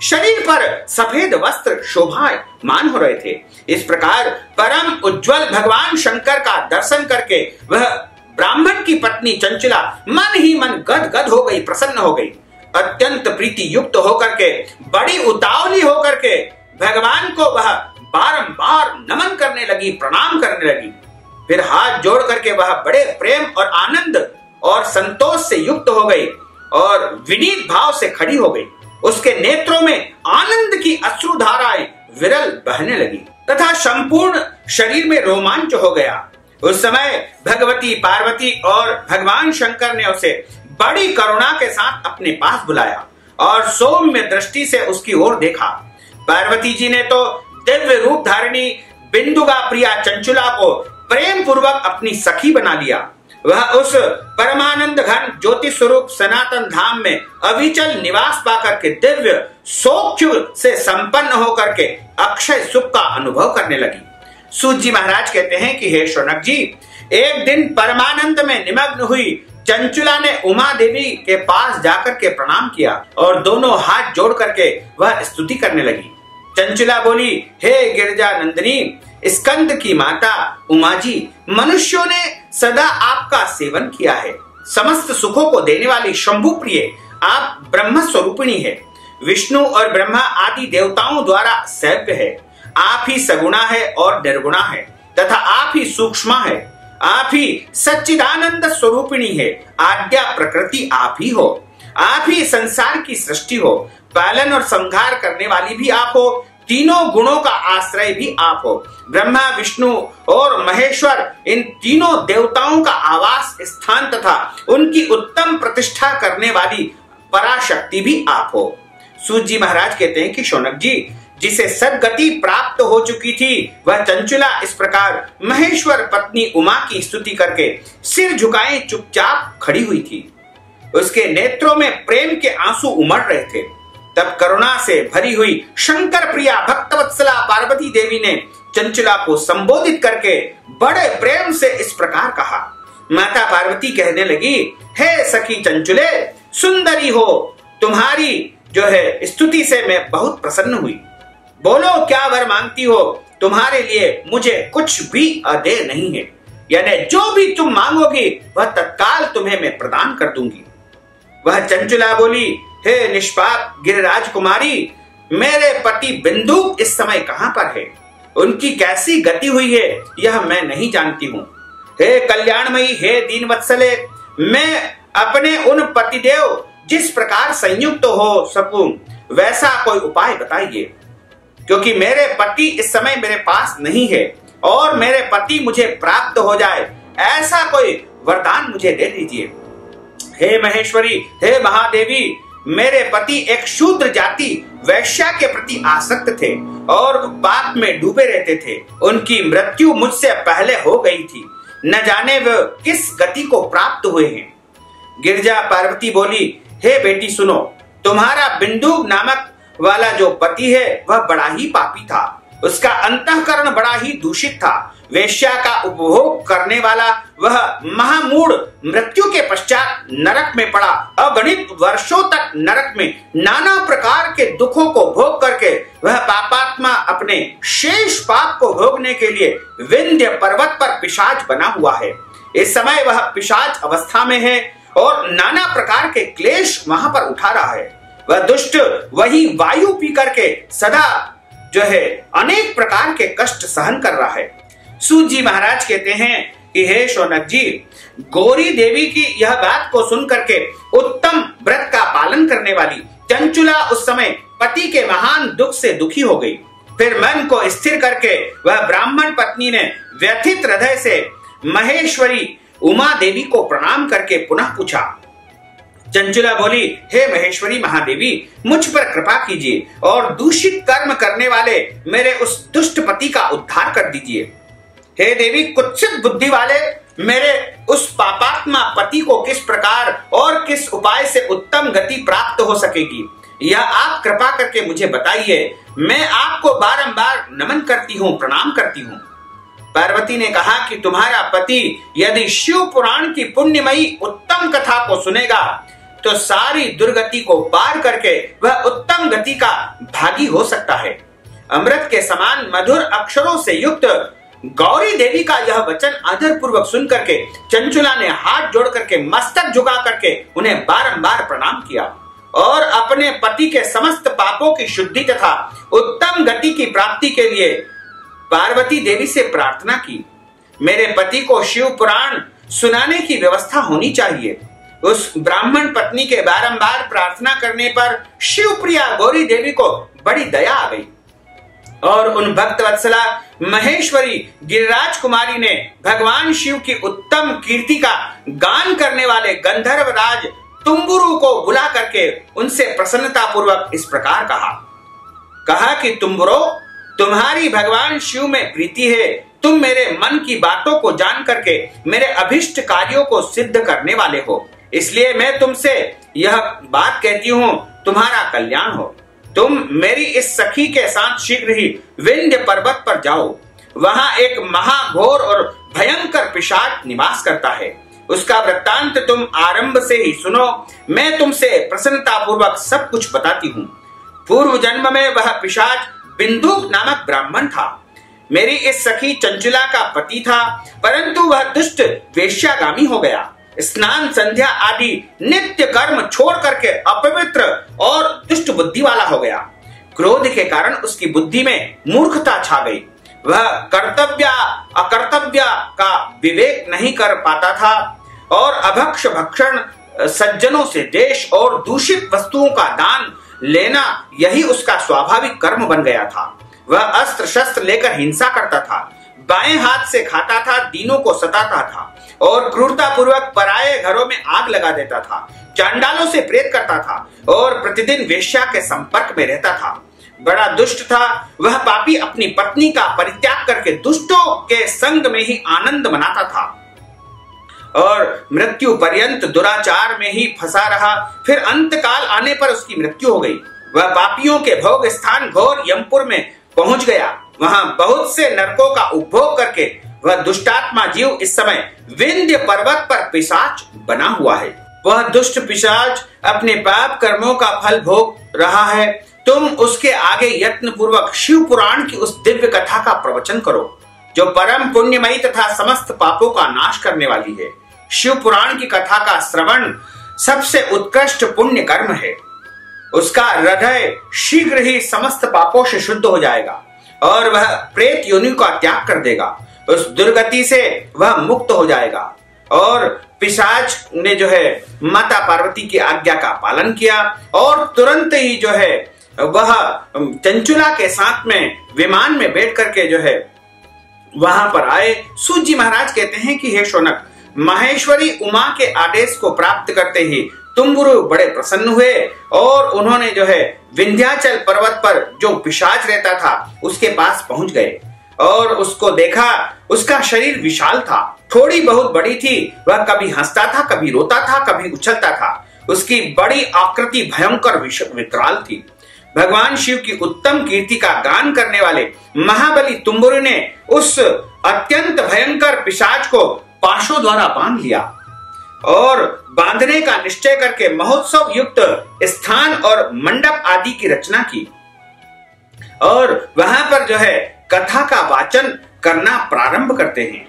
शरीर पर सफेद वस्त्र शोभायमान हो रहे थे। इस प्रकार परम उज्जवल भगवान शंकर का दर्शन करके वह ब्राह्मण की पत्नी चंचला मन ही मन गदगद हो गई, प्रसन्न हो गई। अत्यंत प्रीति युक्त होकर के, बड़ी उतावली होकर के भगवान को वह बारंबार नमन करने लगी, प्रणाम करने लगी। फिर हाथ जोड़ करके वह बड़े प्रेम और आनंद और संतोष से युक्त हो गई और विनीत भाव से खड़ी हो गई। उसके नेत्रों में आनंद की अश्रुधाराएं विरल बहने लगी तथा संपूर्ण शरीर में रोमांच हो गया। उस समय भगवती पार्वती और भगवान शंकर ने उसे बड़ी करुणा के साथ अपने पास बुलाया और सौम्य दृष्टि से उसकी ओर देखा। पार्वती जी ने तो दिव्य रूप धारिणी बिंदुगा प्रिया चंचुला को प्रेम पूर्वक अपनी सखी बना लिया। वह उस परमानंद घन ज्योति स्वरूप सनातन धाम में अविचल निवास पाकर के दिव्य सौख्य से संपन्न होकर के अक्षय सुख का अनुभव करने लगी। सूत जी महाराज कहते हैं कि हे शौनक जी, एक दिन परमानंद में निमग्न हुई चंचुला ने उमा देवी के पास जाकर के प्रणाम किया और दोनों हाथ जोड़ करके वह स्तुति करने लगी। चंचुला बोली, हे गिरजा नंदिनी, स्कंद की माता उमा जी, मनुष्यों ने सदा आपका सेवन किया है। समस्त सुखों को देने वाली शंभु प्रिय आप ब्रह्म स्वरूपिणी है। विष्णु और ब्रह्मा आदि देवताओं द्वारा सेव्य है। आप ही सगुणा है और निर्गुणा है तथा आप ही सूक्ष्म है। आप ही सच्चिदानंद स्वरूपिणी है। आद्या प्रकृति आप ही हो। आप ही संसार की सृष्टि हो। पालन और संहार करने वाली भी आप हो। तीनों गुणों का आश्रय भी आप हो। ब्रह्मा, विष्णु और महेश्वर, इन तीनों देवताओं का आवास स्थान तथा उनकी उत्तम प्रतिष्ठा करने वाली पराशक्ति भी आप हो। सूत जी महाराज कहते हैं कि शौनक जी, जिसे सद्गति प्राप्त हो चुकी थी, वह चंचुला इस प्रकार महेश्वर पत्नी उमा की स्तुति करके सिर झुकाए चुपचाप खड़ी हुई थी। उसके नेत्रों में प्रेम के आंसू उमड़ रहे थे। तब करुणा से भरी हुई शंकर प्रिया भक्तवत्सला पार्वती देवी ने चंचुला को संबोधित करके बड़े प्रेम से इस प्रकार कहा। माता पार्वती कहने लगी, हे सखी चंचुले, सुंदरी हो, तुम्हारी जो है स्तुति से मैं बहुत प्रसन्न हुई। बोलो क्या वर मांगती हो, तुम्हारे लिए मुझे कुछ भी अदेय नहीं है। यानी जो भी तुम मांगोगी वह तत्काल तुम्हें मैं प्रदान कर दूंगी। वह चंचुला बोली, हे निष्पाप गिरिराज कुमारी, मेरे पति बिंदुक इस समय कहां पर है? उनकी कैसी गति हुई है यह मैं नहीं जानती हूं। हे कल्याणमयी, हे दीनवत्सले, मैं अपने उन पतिदेव जिस प्रकार संयुक्त हो सकूं वैसा कोई उपाय बताइए, क्योंकि मेरे पति इस समय मेरे पास नहीं है और मेरे पति मुझे प्राप्त हो जाए ऐसा कोई वरदान मुझे दे दीजिए। हे महेश्वरी, हे महादेवी, मेरे पति एक शूद्र जाति वैश्या के प्रति आसक्त थे और पाप में डूबे रहते थे। उनकी मृत्यु मुझसे पहले हो गई थी, न जाने वे किस गति को प्राप्त हुए हैं। गिरजा पार्वती बोली, हे बेटी सुनो, तुम्हारा बिंदु नामक वाला जो पति है वह बड़ा ही पापी था। उसका अंतःकरण बड़ा ही दूषित था। वेश्या का उपभोग करने वाला वह महामूढ़ मृत्यु के पश्चात नरक में पड़ा। अगणित वर्षों तक नरक में नाना प्रकार के दुखों को भोग करके वह पापात्मा अपने शेष पाप को भोगने के लिए विंध्य पर्वत पर पिशाच बना हुआ है। इस समय वह पिशाच अवस्था में है और नाना प्रकार के क्लेश वहां पर उठा रहा है। वह दुष्ट वही वायु पी करके सदा जो है अनेक प्रकार के कष्ट सहन कर रहा है। सूत जी महाराज कहते हैं कि हे शौनक जी, गौरी देवी की यह बात को सुन करके उत्तम व्रत का पालन करने वाली चंचुला उस समय पति के महान दुख से दुखी हो गई। फिर मन को स्थिर करके वह ब्राह्मण पत्नी ने व्यथित हृदय से महेश्वरी उमा देवी को प्रणाम करके पुनः पूछा। चंचुला बोली, हे महेश्वरी महादेवी, मुझ पर कृपा कीजिए और दूषित कर्म करने वाले मेरे उस दुष्ट पति का उद्धार कर दीजिए। हे देवी, कुत्सित बुद्धि वाले मेरे उस पापात्मा पति को किस प्रकार और किस उपाय से उत्तम गति प्राप्त हो सकेगी, यह आप कृपा करके मुझे बताइए। मैं आपको बारंबार नमन करती हूँ, प्रणाम करती हूँ। पार्वती ने कहा कि तुम्हारा पति यदि शिव पुराण की पुण्यमयी उत्तम कथा को सुनेगा तो सारी दुर्गति को पार करके वह उत्तम गति का भागी हो सकता है। अमृत के समान मधुर अक्षरों से युक्त गौरी देवी का यह वचन आदर पूर्वक सुन करके चंचुला ने हाथ जोड़ करके मस्तक झुका करके उन्हें बारंबार प्रणाम किया और अपने पति के समस्त पापों की शुद्धि तथा उत्तम गति की प्राप्ति के लिए पार्वती देवी से प्रार्थना की। मेरे पति को शिव पुराण सुनाने की व्यवस्था होनी चाहिए। उस ब्राह्मण पत्नी के बारंबार प्रार्थना करने पर शिव प्रिया गौरी देवी को बड़ी दया आ गई और उन भक्त वत्सला महेश्वरी गिरिराज कुमारी ने भगवान शिव की उत्तम कीर्ति का गान करने वाले गंधर्व राज तुम्बुरु को बुला करके उनसे प्रसन्नता पूर्वक इस प्रकार कहा कि तुम्बुरो, तुम्हारी भगवान शिव में प्रीति है। तुम मेरे मन की बातों को जान करके मेरे अभिष्ट कार्यों को सिद्ध करने वाले हो, इसलिए मैं तुमसे यह बात कहती हूँ, तुम्हारा कल्याण हो। तुम मेरी इस सखी के साथ शीघ्र ही विंध्य पर्वत पर जाओ। वहां एक महाघोर और भयंकर पिशाच निवास करता है। उसका वृत्तांत तुम आरंभ से ही सुनो। मैं तुमसे प्रसन्नता पूर्वक सब कुछ बताती हूँ। पूर्व जन्म में वह पिशाच बिंदुक नामक ब्राह्मण था। मेरी इस सखी चंचुला का पति था, परंतु वह दुष्ट वेश्यागामी हो गया। स्नान संध्या आदि नित्य कर्म छोड़ करके अपवित्र और दुष्ट बुद्धि वाला हो गया। क्रोध के कारण उसकी बुद्धि में मूर्खता छा गई। वह कर्तव्य अकर्तव्य का विवेक नहीं कर पाता था और अभक्ष भक्षण, सज्जनों से देश और दूषित वस्तुओं का दान लेना यही उसका स्वाभाविक कर्म बन गया था। वह अस्त्र शस्त्र लेकर हिंसा करता था, बाएं हाथ से खाता था, दीनों को सताता था और क्रूरता पूर्वक पराये घरों में आग लगा देता था, चांडालों से प्रेत करता था और प्रतिदिन वेश्या के संपर्क में रहता था। बड़ा दुष्ट था। वह पापी अपनी पत्नी का परित्याग करके दुष्टों के संग में ही आनंद मनाता था और मृत्यु पर्यंत दुराचार में ही फंसा रहा। फिर अंत काल आने पर उसकी मृत्यु हो गई। वह पापियों के भोग स्थान घोर यमपुर में पहुंच गया। वहां बहुत से नरकों का उपभोग करके वह दुष्टात्मा जीव इस समय विंध्य पर्वत पर पिशाच बना हुआ है। वह दुष्ट पिशाच अपने पाप कर्मों का फल भोग रहा है। तुम उसके आगे यत्न पूर्वक शिव पुराण की उस दिव्य कथा का प्रवचन करो जो परम पुण्यमयी तथा समस्त पापों का नाश करने वाली है। शिव पुराण की कथा का श्रवण सबसे उत्कृष्ट पुण्य कर्म है। उसका हृदय शीघ्र ही समस्त पापों से शुद्ध हो जाएगा और वह प्रेत योनि का त्याग कर देगा। उस दुर्गति से वह मुक्त हो जाएगा। और पिशाच ने जो है माता पार्वती की आज्ञा का पालन किया और तुरंत ही जो है वह चंचुला के साथ में विमान में बैठ करके जो है वहां पर आए। सूत जी महाराज कहते हैं कि हे शौनक, माहेश्वरी उमा के आदेश को प्राप्त करते ही तुम्बुरु बड़े प्रसन्न हुए और उन्होंने जो है विंध्याचल पर्वत पर जो पिशाच रहता था उसके पास पहुंच गए और उसको देखा। उसका शरीर विशाल था, थोड़ी बहुत बड़ी थी। वह कभी हंसता था, कभी रोता था, कभी उछलता था। उसकी बड़ी आकृति भयंकर विकराल थी। भगवान शिव की उत्तम कीर्ति का गान करने वाले महाबली तुम्बुरु ने उस अत्यंत भयंकर पिशाच को पाशों द्वारा बांध लिया और बांधने का निश्चय करके महोत्सव युक्त स्थान और मंडप आदि की रचना की और वहां पर जो है कथा का वाचन करना प्रारंभ करते हैं।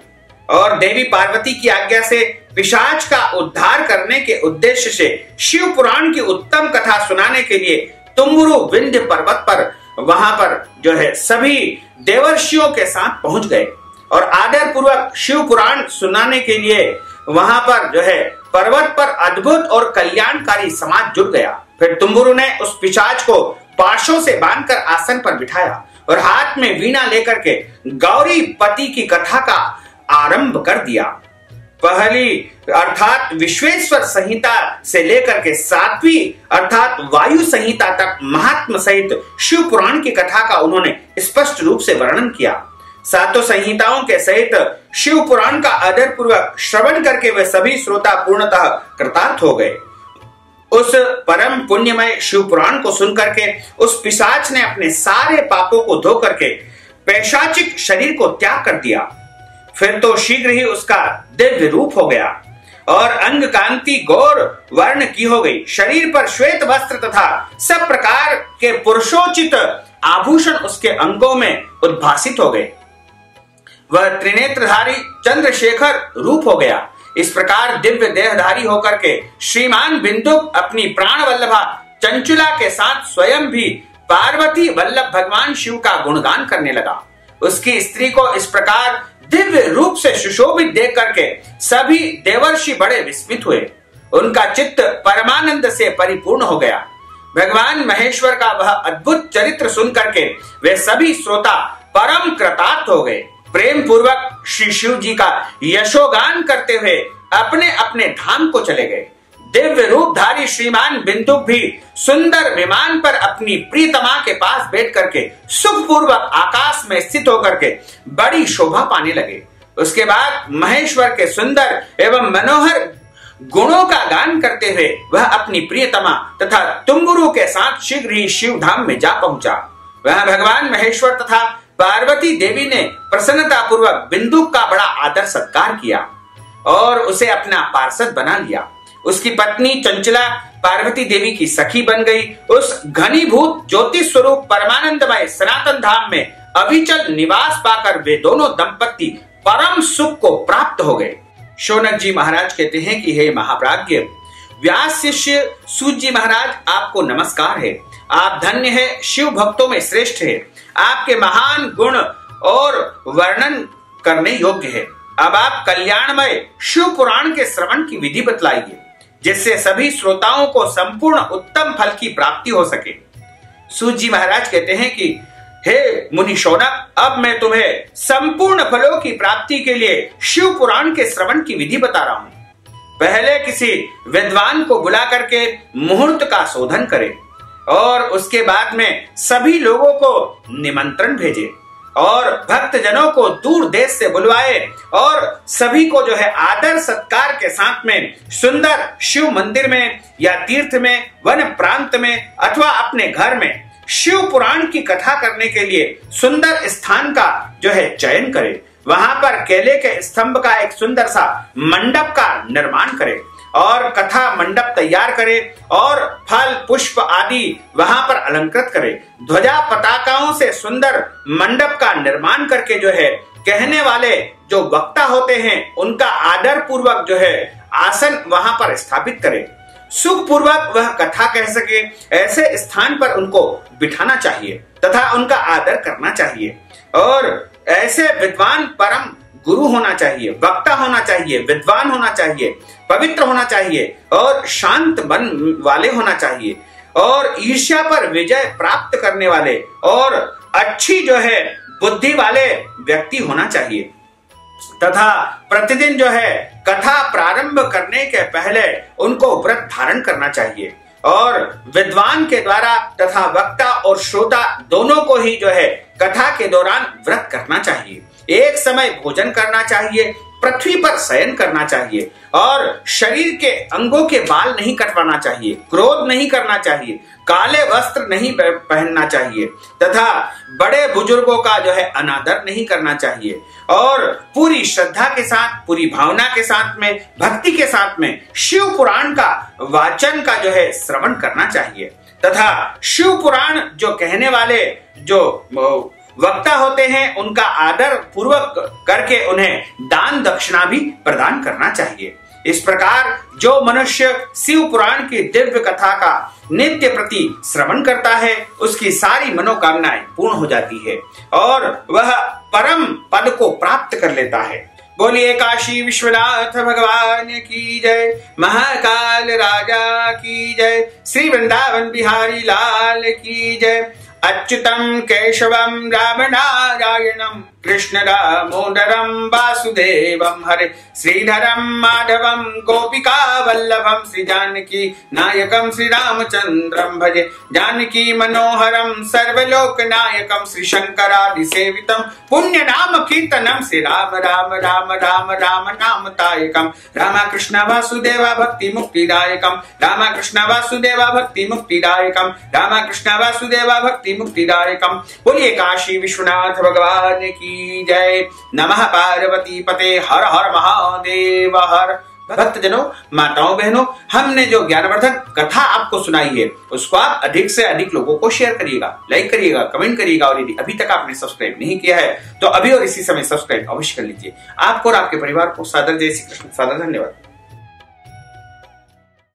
और देवी पार्वती की आज्ञा से पिशाच का उद्धार करने के उद्देश्य से शिव पुराण की उत्तम कथा सुनाने के लिए तुम्बुरु विंध्य पर्वत पर वहां पर जो है सभी देवर्षियों के साथ पहुंच गए और आदर पूर्वक शिव पुराण सुनाने के लिए वहां पर जो है पर्वत पर अद्भुत और कल्याणकारी समाज जुट गया। फिर तुम्बुरु ने उस पिशाच को पाशों से बांधकर आसन पर बिठाया और हाथ में वीणा लेकर के गौरी पति की कथा का आरंभ कर दिया। पहली अर्थात विश्वेश्वर संहिता से लेकर के 7वीं अर्थात वायु संहिता तक महात्म सहित शिव पुराण की कथा का उन्होंने स्पष्ट रूप से वर्णन किया। 7 संहिताओं के सहित शिव पुराण का आदर पूर्वक श्रवण करके वे सभी श्रोता पूर्णतः कृतार्थ हो गए। उस परम पुण्यमय शिव पुराण को सुनकर के उस पिशाच ने अपने सारे पापों को धो करके पैशाचिक शरीर को त्याग कर दिया। फिर तो शीघ्र ही उसका दिव्य रूप हो गया और अंग कांति गौर वर्ण की हो गई। शरीर पर श्वेत वस्त्र तथा सब प्रकार के पुरुषोचित आभूषण उसके अंगों में उद्भासित हो गए। वह त्रिनेत्रधारी चंद्रशेखर रूप हो गया। इस प्रकार दिव्य देहधारी होकर के श्रीमान बिंदुक अपनी प्राण वल्लभा चंचुला के साथ स्वयं भी पार्वती वल्लभ भगवान शिव का गुणगान करने लगा। उसकी स्त्री को इस प्रकार दिव्य रूप से सुशोभित देख करके सभी देवर्षि बड़े विस्मित हुए। उनका चित्त परमानंद से परिपूर्ण हो गया। भगवान महेश्वर का वह अद्भुत चरित्र सुन करके वे सभी श्रोता परम कृतार्थ हो गए। प्रेम पूर्वक श्री शिव जी का यशोगान करते हुए अपने अपने धाम को चले गए। दिव्य रूपधारी श्रीमान बिंदुक भी सुंदर विमान पर अपनी प्रियतमा के पास बैठ करके सुखपूर्वक आकाश में स्थित होकर के बड़ी शोभा पाने लगे। उसके बाद महेश्वर के सुंदर एवं मनोहर गुणों का गान करते हुए वह अपनी प्रियतमा तथा तुम्बुरु के साथ शीघ्र ही शिव धाम में जा पहुंचा। वह भगवान महेश्वर तथा पार्वती देवी ने प्रसन्नता पूर्वक बिंदुक का बड़ा आदर सत्कार किया और उसे अपना पार्षद बना लिया। उसकी पत्नी चंचला पार्वती देवी की सखी बन गई। उस घनीभूत ज्योति स्वरूप परमानंदमय सनातन धाम में अविचल निवास पाकर वे दोनों दंपत्ति परम सुख को प्राप्त हो गए। शौनक जी महाराज कहते हैं कि हे महाप्राज्ञ व्यास शिष्य सूत जी महाराज, आपको नमस्कार है। आप धन्य है, शिव भक्तों में श्रेष्ठ है। आपके महान गुण और वर्णन करने योग्य है। अब आप कल्याणमय शिव पुराण के श्रवण की विधि बतलाइए, जिससे सभी श्रोताओं को संपूर्ण उत्तम फल की प्राप्ति हो सके। सूत जी महाराज कहते हैं कि हे मुनि शौनक, अब मैं तुम्हें संपूर्ण फलों की प्राप्ति के लिए शिव पुराण के श्रवण की विधि बता रहा हूं। पहले किसी विद्वान को बुला करके मुहूर्त का शोधन करें और उसके बाद में सभी लोगों को निमंत्रण भेजे और भक्त जनों को दूर देश से बुलवाए और सभी को जो है आदर सत्कार के साथ में सुंदर शिव मंदिर में या तीर्थ में, वन प्रांत में अथवा अपने घर में शिव पुराण की कथा करने के लिए सुंदर स्थान का जो है चयन करे। वहां पर केले के स्तंभ का एक सुंदर सा मंडप का निर्माण करे और कथा मंडप तैयार करे और फल पुष्प आदि वहां पर अलंकृत करे। ध्वजा पताकाओं से सुंदर मंडप का निर्माण करके जो है कहने वाले जो वक्ता होते हैं उनका आदर पूर्वक जो है आसन वहां पर स्थापित करें। सुख पूर्वक वह कथा कह सके ऐसे स्थान पर उनको बिठाना चाहिए तथा उनका आदर करना चाहिए। और ऐसे विद्वान परम गुरु होना चाहिए, वक्ता होना चाहिए, विद्वान होना चाहिए, पवित्र होना चाहिए और शांत मन वाले होना चाहिए और ईर्ष्या पर विजय प्राप्त करने वाले और अच्छी जो है बुद्धि वाले व्यक्ति होना चाहिए तथा प्रतिदिन जो है कथा प्रारंभ करने के पहले उनको व्रत धारण करना चाहिए और विद्वान के द्वारा तथा वक्ता और श्रोता दोनों को ही जो है कथा के दौरान व्रत करना चाहिए। एक समय भोजन करना चाहिए, पृथ्वी पर शयन करना चाहिए और शरीर के अंगों के बाल नहीं कटवाना चाहिए, क्रोध नहीं करना चाहिए, काले वस्त्र नहीं पहनना चाहिए तथा बड़े बुजुर्गों का जो है अनादर नहीं करना चाहिए और पूरी श्रद्धा के साथ, पूरी भावना के साथ में, भक्ति के साथ में शिव पुराण का वाचन का जो है श्रवण करना चाहिए तथा शिव पुराण जो कहने वाले जो वक्ता होते हैं उनका आदर पूर्वक करके उन्हें दान दक्षिणा भी प्रदान करना चाहिए। इस प्रकार जो मनुष्य शिव पुराण की दिव्य कथा का नित्य प्रति श्रवण करता है उसकी सारी मनोकामनाएं पूर्ण हो जाती है और वह परम पद को प्राप्त कर लेता है। बोलिए काशी विश्वनाथ भगवान की जय, महाकाल राजा की जय, श्री वृंदावन बिहारी लाल की जय। अच्युतम केशवम राम नारायणम कृष्ण दामोदरम वासुदेवम हरे, श्रीधरम माधवम गोपिका वल्लभम, श्री जानकी नायकम श्री रामचंद्रम भजे, जानकी मनोहरम सर्वलोक नायकम, श्री शंकरादि सेवितम पुण्य नाम कीर्तनम, श्री राम राम राम राम राम नाम तायकम, रामा कृष्ण वासुदेवा भक्ति मुक्तिदायकम, रामा कृष्ण वासुदेवा भक्ति मुक्तिदायकम, रामा कृष्ण वासुदेवा भक्ति मुक्तिदायकम। बोलिए काशी विश्वनाथ भगवान की जय। नमः पार्वती पते हर हर महादेव हर। भक्तजनों, माताओं बहनों, हमने जो ज्ञानवर्धक कथा आपको सुनाई है उसको आप अधिक से अधिक लोगों को शेयर करिएगा, लाइक करिएगा, कमेंट करिएगा और यदि अभी तक आपने सब्सक्राइब नहीं किया है तो अभी और इसी समय सब्सक्राइब अवश्य कर लीजिए। आपको और आपके परिवार को सादर जय श्री कृष्ण, सादर धन्यवाद।